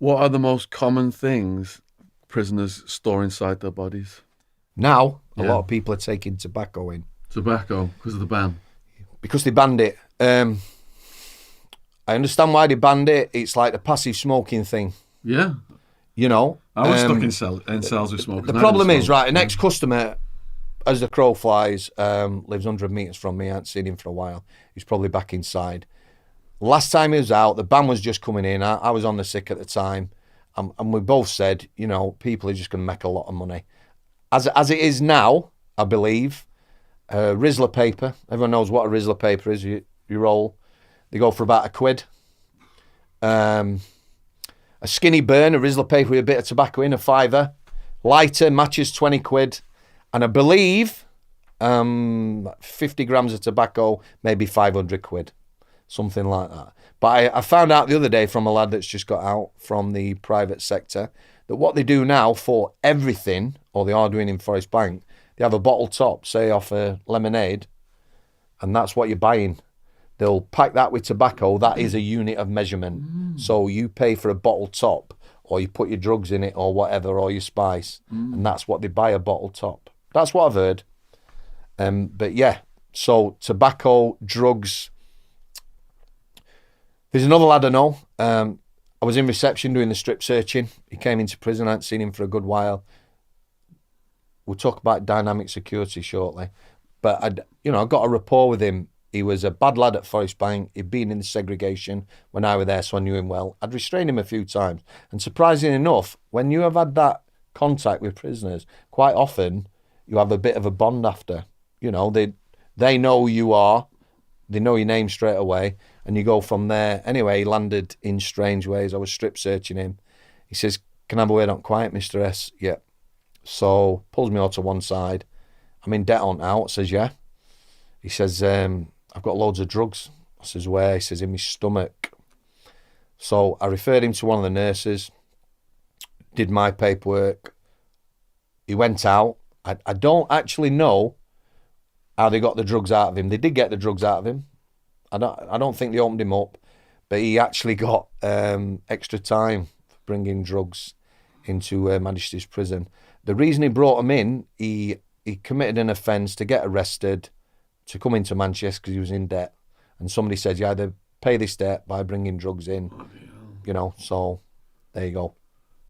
What are the most common things prisoners store inside their bodies? Now, a Yeah. lot of people are taking tobacco in Tobacco, because of the ban. because they banned it. I understand why they banned it. It's like the passive smoking thing, Yeah. you know. I was stuck in cells with smokers. The and I didn't problem is, smoke. right, an ex-customer, as the crow flies, lives 100 metres from me. I haven't seen him for a while. He's probably back inside. Last time he was out, the ban was just coming in. I was on the sick at the time. And we both said, you know, people are just going to make a lot of money. As it is now, I believe, Rizzler paper. Everyone knows what a Rizzler paper is. You roll. They go for about £1. A skinny burn, a Rizzler paper with a bit of tobacco in, a fiver. Lighter, matches, £20. And I believe 50 grams of tobacco, maybe £500. Something like that. But I found out the other day from a lad that's just got out from the private sector that what they do now for everything, or they are doing in Forest Bank, they have a bottle top, say off a lemonade, and that's what you're buying. They'll pack that with tobacco. That is a unit of measurement. So you pay for a bottle top, or you put your drugs in it, or whatever, or your spice, and that's what they buy, a bottle top. That's what I've heard. But yeah, so tobacco, drugs. There's another lad I know. I was in reception doing the strip searching. He came into prison. I hadn't seen him for a good while. We'll talk about dynamic security shortly. But I got a rapport with him. He was a bad lad at Forest Bank. He'd been in the segregation when I was there, so I knew him well. I'd restrained him a few times. And surprisingly enough, when you have had that contact with prisoners, quite often you have a bit of a bond after. You know, they know who you are. They know your name straight away, and you go from there. Anyway, he landed in strange ways. I was strip searching him. He says, "Can I have a word on quiet, Mr. S?" Yeah. So pulls me all to one side. I'm in debt on out. Says, yeah. He says, I've got loads of drugs. I says, where? He says, in my stomach. So I referred him to one of the nurses, did my paperwork. He went out. I don't actually know how they got the drugs out of him. They did get the drugs out of him. I don't think they opened him up, but he actually got extra time for bringing drugs into Majesty's prison. The reason he brought him in, he committed an offence to get arrested, to come into Manchester because he was in debt. And somebody said, you either pay this debt by bringing drugs in, you know, so there you go.